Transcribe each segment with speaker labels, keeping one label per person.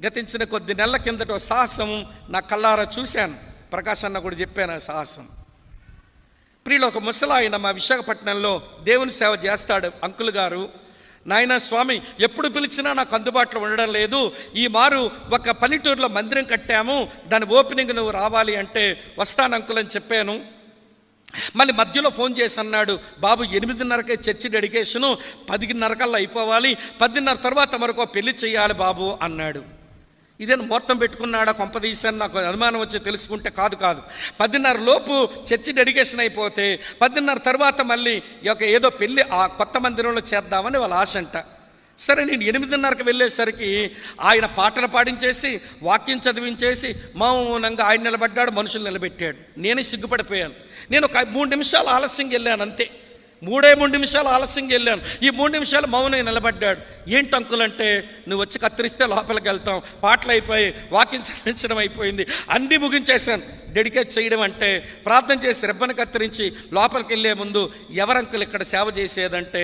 Speaker 1: గతించిన కొద్ది నెలల కిందట సాహసం నా కళ్ళారా చూశాను. ప్రకాష్ అన్న కూడా చెప్పాను ఆ సాహసం. ప్రియులు, ఒక ముసలాయన మా విశాఖపట్నంలో దేవుని సేవ చేస్తాడు. అంకుల్ గారు, నాయన స్వామి ఎప్పుడు పిలిచినా నాకు అందుబాటులో ఉండడం లేదు, ఈ మారు ఒక పల్లెటూరులో మందిరం కట్టాము, దాని ఓపెనింగ్ నువ్వు రావాలి అంటే వస్తాను అంకుల్ అని చెప్పాను. మళ్ళీ మధ్యలో ఫోన్ చేసి అన్నాడు, బాబు 8:30కే చర్చి డెడికేషను, 10:30 అయిపోవాలి, 10:30 తర్వాత మరొక పెళ్లి చేయాలి బాబు అన్నాడు. ఇదేనా ముహూర్తం పెట్టుకున్నాడా కొంపదీశాన్ని నాకు అనుమానం వచ్చి తెలుసుకుంటే, కాదు 10:30 లోపు చర్చి డెడికేషన్ అయిపోతే 10:30 తర్వాత మళ్ళీ ఏదో పెళ్ళి ఆ కొత్త మందిరంలో చేద్దామని వాళ్ళ ఆశ అంట. సరే, నేను 8:30కి వెళ్ళేసరికి ఆయన పాటలు పాడించేసి వాక్యం చదివించేసి మౌనంగా ఆయన నిలబడ్డాడు, మనుషులు నిలబెట్టాడు. నేనే సిగ్గుపడిపోయాను. నేను ఒక 3 నిమిషాలు ఆలస్యంగా వెళ్ళాను, అంతే. 3 నిమిషాలు ఆలస్యంగా వెళ్ళాను. ఈ 3 నిమిషాలు మౌనం నిలబడ్డాడు. ఏంటి అంకుల్ అంటే, నువ్వు వచ్చి కత్తిరిస్తే లోపలికి వెళ్తాం, పాటలు అయిపోయి వాక్యం చదివించడం అయిపోయింది, అన్నీ ముగించేశాను. డెడికేట్ చేయడం అంటే ప్రార్థన చేసి రెబ్బను కత్తిరించి లోపలికి వెళ్ళే ముందు ఎవరు అంకుల్ ఇక్కడ సేవ చేసేదంటే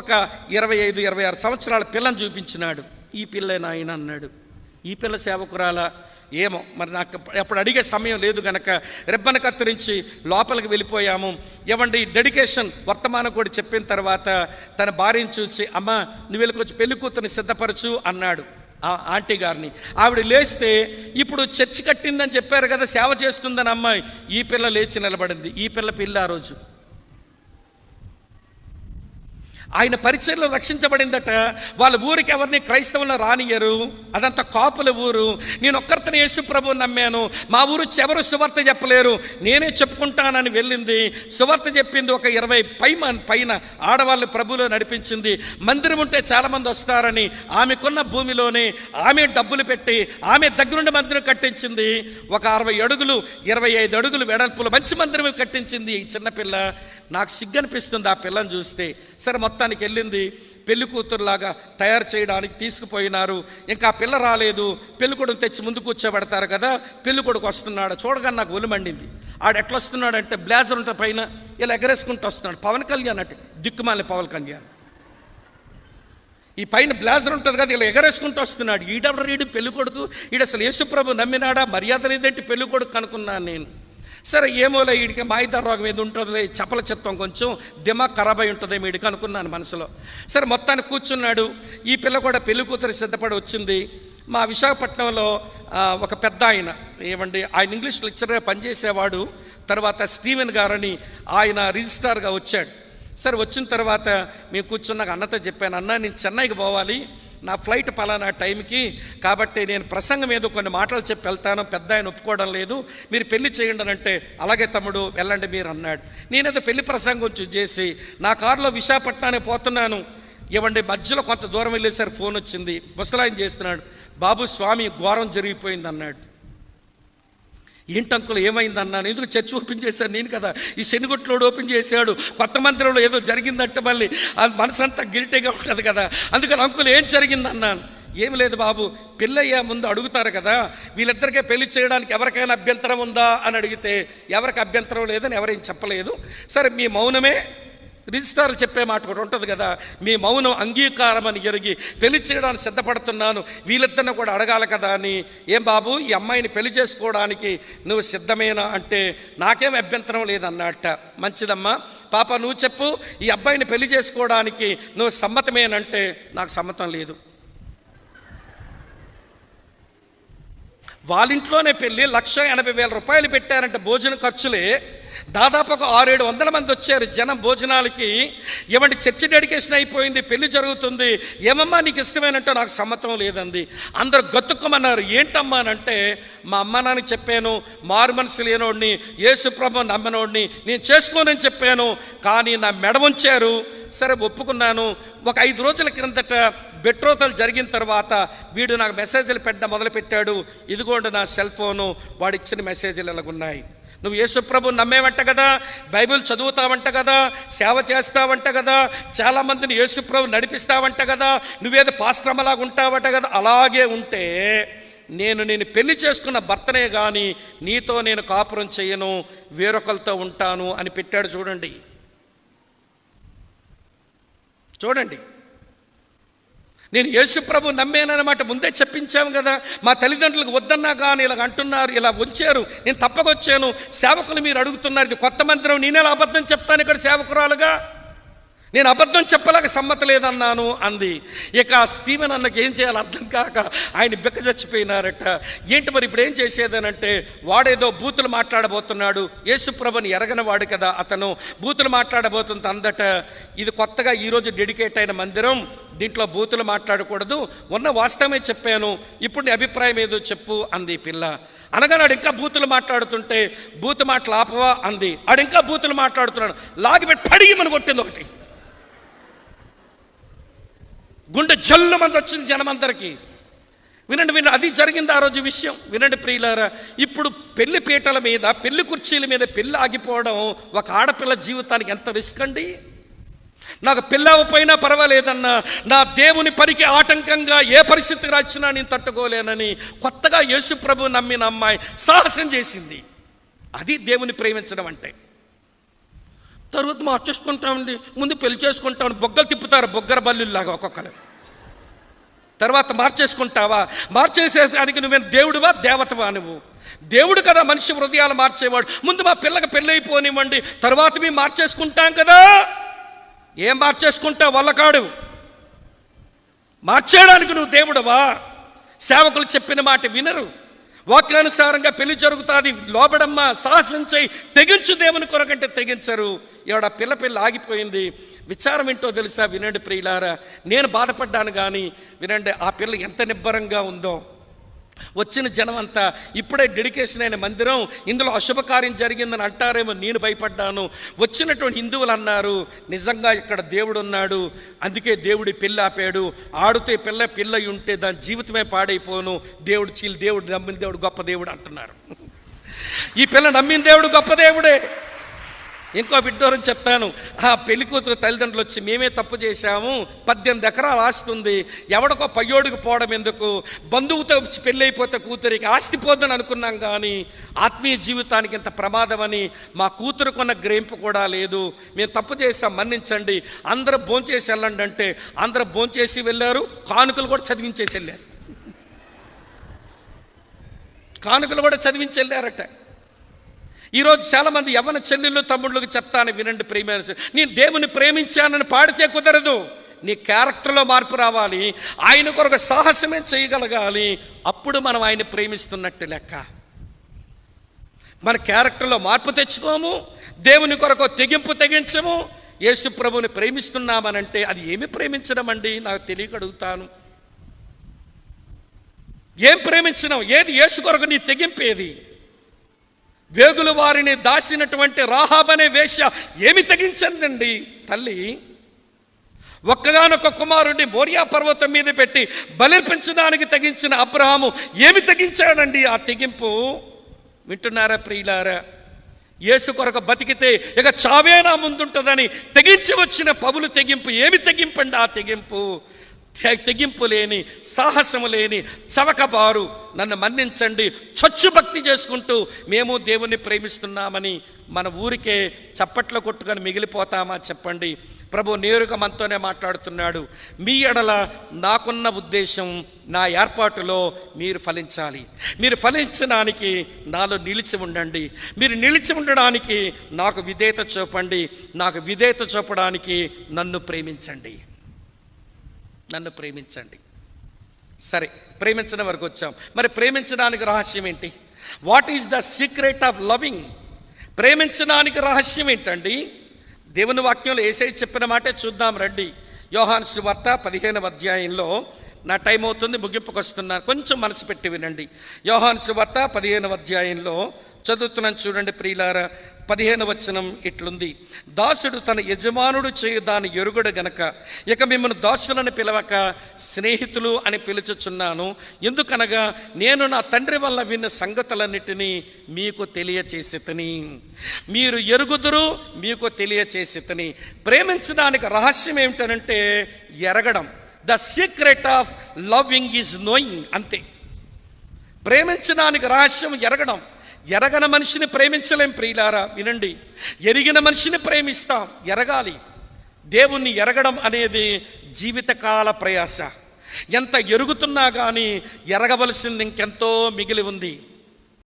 Speaker 1: ఒక 25-26 సంవత్సరాల పిల్లని చూపించినాడు. ఈ పిల్లేనా ఆయన అన్నాడు. ఈ పిల్ల సేవకురాలా ఏమో మరి, నాకు అప్పుడు అడిగే సమయం లేదు గనక రెబ్బను కత్తిరించి లోపలికి వెళ్ళిపోయాము. ఏమండి, డెడికేషన్ వర్తమానం కూడా చెప్పిన తర్వాత తన భార్యను చూసి, అమ్మ నువ్వు వెళ్ళకొచ్చి పెళ్లి కూతుర్ని సిద్ధపరచు అన్నాడు ఆ ఆంటీ గారిని. ఆవిడ లేస్తే, ఇప్పుడు చర్చి కట్టిందని చెప్పారు కదా, సేవ చేస్తుందని అమ్మాయి. ఈ పిల్ల లేచి నిలబడింది. ఈ పిల్ల పెళ్ళి ఆ రోజు ఆయన పరిచయంలో రక్షించబడిందట. వాళ్ళ ఊరికి ఎవరిని క్రైస్తవులను రానియరు, అదంతా కాపుల ఊరు. నేను ఒక్కరితోనే యేసు ప్రభువుని నమ్మాను, మా ఊరు ఎవరు సువార్త చెప్పలేరు, నేనే చెప్పుకుంటానని వెళ్ళింది. సువార్త చెప్పింది. ఒక 20 పైన ఆడవాళ్ళు ప్రభువులో నడిపించింది. మందిరం ఉంటే చాలామంది వస్తారని ఆమెకున్న భూమిలోనే ఆమె డబ్బులు పెట్టి ఆమె దగ్గరుండి మందిరం కట్టించింది. ఒక 60 అడుగులు 25 అడుగులు వెడల్పులు మంచి మందిరం కట్టించింది ఈ చిన్నపిల్ల. నాకు సిగ్గనిపిస్తుంది ఆ పిల్లని చూస్తే. సరే, మొత్తానికి వెళ్ళింది. పెళ్లి కూతురులాగా తయారు చేయడానికి తీసుకుపోయినారు. ఇంకా ఆ పిల్ల రాలేదు. పెళ్లి కొడుకు తెచ్చి ముందు కూర్చోబెడతారు కదా, పెళ్లి కొడుకు వస్తున్నాడు. చూడగానే నాకు ఒళ్ళు మండింది. ఆడు ఎట్లా వస్తున్నాడంటే బ్లేజర్ ఉంటే పైన ఇలా ఎగరేసుకుంటూ వస్తున్నాడు. పవన్ కళ్యాణ్ అంటే దిక్కుమాలి పవన్ కళ్యాణ్. ఈ పైన బ్లేజర్ ఉంటుంది కదా, ఇలా ఎగరేసుకుంటూ వస్తున్నాడు. ఈడెవరు రీడు పెళ్లి కొడుకు, ఈడు అసలు యేసుప్రభు నమ్మినాడా, మర్యాద లేదంటే పెళ్లి కొడుకు అనుకున్నాను నేను. సరే, ఏమోలే వీడికి మాయిదా రోగం ఏది ఉంటుందిలే, చపల చిత్తం కొంచెం దిమాగ్ ఖరాబ్ అయి ఉంటుంది వీడికి అనుకున్నాను మనసులో. సరే, మొత్తానికి కూర్చున్నాడు. ఈ పిల్ల కూడా పెళ్లి కూతురు సిద్ధపడి వచ్చింది. మా విశాఖపట్నంలో ఒక పెద్ద ఆయన, ఏమండి ఆయన ఇంగ్లీష్ లెక్చరర్గా పనిచేసేవాడు. తర్వాత స్టీవెన్ గారని ఆయన రిజిస్ట్రార్గా వచ్చాడు. సరే, వచ్చిన తర్వాత మేము కూర్చున్నాక అన్నతో చెప్పాను, అన్న నేను చెన్నైకి పోవాలి, నా ఫ్లైట్ పలానా టైంకి, కాబట్టి నేను ప్రసంగం ఏదో కొన్ని మాటలు చెప్పి వెళ్తాను, పెద్ద ఆయన ఒప్పుకోవడం లేదు, మీరు పెళ్లి చేయండి అంటే, అలాగే తమ్ముడు వెళ్ళండి మీరు అన్నాడు. నేనేదో పెళ్లి ప్రసంగం చేసి నా కారులో విశాఖపట్నానికి పోతున్నాను. ఏమండి, మధ్యలో కొంత దూరం వెళ్ళేసరికి ఫోన్ వచ్చింది. ముసలాయన చేస్తున్నాడు, బాబు స్వామి ఘోరం జరిగిపోయింది అన్నాడు. ఏంటంకులు ఏమైందన్నాను. ఎందుకు చర్చ్ ఓపెన్ చేశాను నేను కదా, ఈ శనిగుట్లోడు ఓపెన్ చేశాడు, కొత్త మందిరంలో ఏదో జరిగిందంటే మళ్ళీ మనసంతా గిల్టీగా ఉంటుంది కదా, అందుకని అంకులు ఏం జరిగిందన్నాను. ఏమి లేదు బాబు, పెళ్ళయ్యా ముందు అడుగుతారు కదా, వీళ్ళిద్దరికే పెళ్లి చేయడానికి ఎవరికైనా అభ్యంతరం ఉందా అని అడిగితే ఎవరికి అభ్యంతరం లేదని ఎవరేం చెప్పలేదు. సరే, మీ మౌనమే రిజిస్ట్రార్లు చెప్పే మాట కూడా ఉంటుంది కదా, మీ మౌనం అంగీకారం అని ఎరిగి పెళ్లి చేయడానికి సిద్ధపడుతున్నాను, వీళ్ళిద్దరిని కూడా అడగాలి కదా అని. ఏం బాబు, ఈ అమ్మాయిని పెళ్లి చేసుకోవడానికి నువ్వు సిద్ధమేనా అంటే నాకేం అభ్యంతరం లేదన్నట్ట. మంచిదమ్మా, పాప నువ్వు చెప్పు, ఈ అబ్బాయిని పెళ్లి చేసుకోవడానికి నువ్వు సమ్మతమేనంటే నాకు సమ్మతం లేదు. వాళ్ళ ఇంట్లోనే పెళ్ళి, 1,80,000 రూపాయలు పెట్టారంటే భోజన ఖర్చులే. దాదాపు ఒక 600-700 మంది వచ్చారు జనం భోజనాలకి. ఏమంటే చర్చి డెడికేషన్ అయిపోయింది, పెళ్లి జరుగుతుంది, ఏమమ్మా నీకు ఇష్టమేనంటే నాకు సమ్మతం లేదండి. అందరూ గతుక్కమన్నారు. ఏంటమ్మా అంటే, మా అమ్మ నాన్నకి చెప్పాను, మారు మనసు లేనోడిని, యేసు ప్రభువుని నమ్మనోడిని నేను చేసుకోనని చెప్పాను, కానీ నా మెడ ఉంచారు. సరే, ఒప్పుకున్నాను. ఒక 5 రోజుల క్రిందట బెట్రోతలు జరిగిన తర్వాత వీడు నాకు మెసేజ్లు పెట్టడం మొదలుపెట్టాడు. ఇదిగోండి నా సెల్ ఫోను, వాడు ఇచ్చిన మెసేజ్లు ఎలాగున్నాయి. నువ్వు యేసుప్రభుని నమ్మేవంట కదా, బైబిల్ చదువుతావంట కదా, సేవ చేస్తావంట కదా, చాలామందిని యేసుప్రభు నడిపిస్తావంట కదా, నువ్వేదో పాస్ట్రమలాగా ఉంటావట కదా. అలాగే ఉంటే నేను పెళ్లి చేసుకున్న భర్తనే కానీ నీతో నేను కాపురం చేయను, వేరొకరితో ఉంటాను అని పెట్టాడు. చూడండి, నేను యేసు ప్రభు నమ్మేనన్నమాట ముందే చెప్పించాము కదా. మా తల్లిదండ్రులకు వద్దన్నా కానీ ఇలాగ అంటున్నారు, ఇలా ఉంచారు, నేను తప్పకొచ్చాను. సేవకులు మీరు అడుగుతున్నారు, ఇది కొత్త మందిరం, నేనేలా అబద్ధం చెప్తాను ఇక్కడ సేవకురాలుగా? నేను అబద్ధం చెప్పలేక సమ్మతి లేదన్నాను అంది. ఇక స్టీవెన్ అన్నకి ఏం చేయాలో అర్థం కాక ఆయన బిక్క చచ్చిపోయినారట. ఏంటి మరి ఇప్పుడు ఏం చేసేదనంటే, వాడేదో బూతులు మాట్లాడబోతున్నాడు, యేసుప్రభుని ఎరగని వాడు కదా అతను, బూతులు మాట్లాడబోతుంది అందట. ఇది కొత్తగా ఈరోజు డెడికేట్ అయిన మందిరం, దీంట్లో బూతులు మాట్లాడకూడదు, ఉన్న వాస్తవమే చెప్పాను, ఇప్పుడు నీ అభిప్రాయం ఏదో చెప్పు అంది పిల్ల. అనగా నాడు ఇంకా బూతులు మాట్లాడుతుంటే, బూతు మాటలు ఆపవా అంది. ఆడు ఇంకా బూతులు మాట్లాడుతున్నాడు, లాగిపెట్టి పడిగి మన కొట్టింది ఒకటి. గుండె జల్లు మంది వచ్చింది జనమందరికి. వినండి, అది జరిగింది ఆ రోజు విషయం. వినండి ప్రియులారా, ఇప్పుడు పెళ్లి పీటల మీద, పెళ్లి కుర్చీల మీద పెళ్లి ఆగిపోవడం ఒక ఆడపిల్ల జీవితానికి ఎంత రిస్క్ అండి. నాకు పెళ్ళి అవ్వపోయినా పర్వాలేదన్నా, నా దేవుని పనికి ఆటంకంగా ఏ పరిస్థితికి వచ్చినా నేను తట్టుకోలేనని కొత్తగా యేసు ప్రభు నమ్మిన అమ్మాయి సాహసం చేసింది. అది దేవుని ప్రేమించడం అంటే. తర్వాత మార్చేసుకుంటామండి, ముందు పెళ్లి చేసుకుంటామని బొగ్గలు తిప్పుతారు, బొగ్గర బల్లులాగా ఒక్కొక్కరు. తర్వాత మార్చేసుకుంటావా? మార్చేసేదానికి నువ్వేం దేవుడివా దేవతవా? నువ్వు దేవుడు కదా మనిషి హృదయాలు మార్చేవాడు. ముందు మా పిల్లకి పెళ్ళి అయిపోనివ్వండి, తర్వాత మేము మార్చేసుకుంటాం కదా. ఏం మార్చేసుకుంటావు? వల్లకాడు. మార్చేయడానికి నువ్వు దేవుడవా? సేవకులు చెప్పిన మాట వినరు, వాక్యానుసారంగా పెళ్లి జరుగుతుంది, లోబడమ్మా, సాహసం చేయి, తెగించు దేవుని కొరకంటే తెగించరు. ఇవాడ పిల్ల ఆగిపోయింది. విచారం ఏంటో తెలుసా? వినండి ప్రియులారా, నేను బాధపడ్డాను కానీ వినండి, ఆ పిల్ల ఎంత నిబ్బరంగా ఉందో. వచ్చిన జనం అంతా ఇప్పుడే డెడికేషన్ అయిన మందిరం, ఇందులో అశుభకార్యం జరిగిందని అంటారేమో, నేను భయపడ్డాను. వచ్చినటువంటి హిందువులు అన్నారు, నిజంగా ఇక్కడ దేవుడు ఉన్నాడు, అందుకే దేవుడి పెళ్ళి ఆపాడు. ఆడితే పిల్ల ఉంటే దాని జీవితమే పాడైపోను, దేవుడు నమ్మిన దేవుడు గొప్ప దేవుడు అంటున్నారు. ఈ పిల్ల నమ్మిన దేవుడు గొప్ప దేవుడే. ఇంకో విడ్డూరం చెప్తాను. ఆ పెళ్లి కూతురు తల్లిదండ్రులు వచ్చి, మేమే తప్పు చేశాము, 18 ఎకరాలు ఆస్తుంది, ఎవడికో పయ్యోడికి పోవడం ఎందుకు, బంధువుతో పెళ్ళి అయిపోతే కూతురికి ఆస్తి పోదని అనుకున్నాం, కానీ ఆత్మీయ జీవితానికి ఇంత ప్రమాదమని మా కూతురుకున్న గ్రహింపు కూడా లేదు, మేము తప్పు చేసాం, మన్నించండి, అందరూ భోంచేసి వెళ్ళండి అంటే అందరూ భోంచేసి వెళ్ళారు. కానుకలు కూడా చదివించేసి వెళ్ళారు. కానుకలు కూడా చదివించి వెళ్ళారట. ఈరోజు చాలామంది యవ్వన చెల్లెళ్ళు తమ్ముళ్ళకి చెప్తాను, వినండి ప్రేమ, నేను దేవుని ప్రేమించానని పాడితే కుదరదు, నీ క్యారెక్టర్లో మార్పు రావాలి, ఆయన కొరకు సాహసమే చేయగలగాలి, అప్పుడు మనం ఆయన ప్రేమిస్తున్నట్టు లెక్క. మన క్యారెక్టర్లో మార్పు తెచ్చుకోము, దేవుని కొరకు తెగించము, యేసు ప్రభుని ప్రేమిస్తున్నామనంటే అది ఏమి ప్రేమించడం అండి? నాకు తెలియక అడుగుతాను. ఏం ప్రేమించడం? ఏది యేసు కొరకు నీ తెగింపేది? వేగుల వారిని దాసినటువంటి రాహాబనే వేశ్య ఏమి తెగించిందండి తల్లి? ఒక్కగానొక్క కుమారుడిని మోరియా పర్వతం మీద పెట్టి బలిర్పించడానికి తెగించిన అబ్రహాము ఏమి తెగించాడండి? ఆ తెగింపు వింటున్నారా ప్రియులారా? యేసు కొరకు బతికితే ఇక చావే నా ముందుంటుందని తెగించి వచ్చిన పౌలు తెగింపు ఏమి తెగింపండి? ఆ తెగింపు లేని, సాహసము లేని చవకబారు, నన్ను మన్నించండి, చచ్చు భక్తి చేసుకుంటూ మేము దేవుణ్ణి ప్రేమిస్తున్నామని మన ఊరికే చప్పట్లు కొట్టుకొని మిగిలిపోతామా చెప్పండి? ప్రభు నేరుగా మనతోనే మాట్లాడుతున్నాడు. మీ ఎడల నాకున్న ఉద్దేశం, నా ఏర్పాటులో మీరు ఫలించాలి. మీరు ఫలించడానికి నాలో నిలిచి ఉండండి. మీరు నిలిచి ఉండడానికి నాకు విధేయత చూపండి. నాకు విధేయత చూపడానికి నన్ను ప్రేమించండి. సరే, ప్రేమించడం వరకు వచ్చాం. మరి ప్రేమించడానికి రహస్యం ఏంటి? What is the secret of loving? ప్రేమించడానికి రహస్యం ఏంటండి? దేవుని వాక్యంలో యేసయ్య చెప్పిన మాటే చూద్దాం రండి. యోహాను సువార్త 15వ అధ్యాయంలో, నా టైం అవుతుంది, ముగింపుకు వస్తున్నాను, కొంచెం మనసు పెట్టి వినండి. యోహాను సువార్త 15వ అధ్యాయంలో చదువుతున్నాను చూడండి ప్రియులారా. 15వ వచనం ఇట్లుంది, దాసుడు తన యజమానుడు చేయు దాని ఎరుగుడు గనక ఇక మిమ్మల్ని దాసులను పిలవక స్నేహితులు అని పిలుచుచున్నాను. ఎందుకనగా నేను నా తండ్రి వల్ల విన్న సంగతులన్నిటినీ మీకు తెలియచేసితిని, మీరు ఎరుగుదురు, మీకు తెలియచేసితిని. ప్రేమించడానికి రహస్యం ఏమిటనంటే ఎరగడం. The secret of loving is knowing. అంతే. ప్రేమించడానికి రహస్యం ఎరగడం. ఎరగని మనిషిని ప్రేమించలేం ప్రియులారా. వినండి, ఎరిగిన మనిషిని ప్రేమిస్తాం. ఎరగాలి. దేవుణ్ణి ఎరగడం అనేది జీవితకాల ప్రయాస. ఎంత ఎరుగుతున్నా కానీ ఎరగవలసింది ఇంకెంతో మిగిలి ఉంది.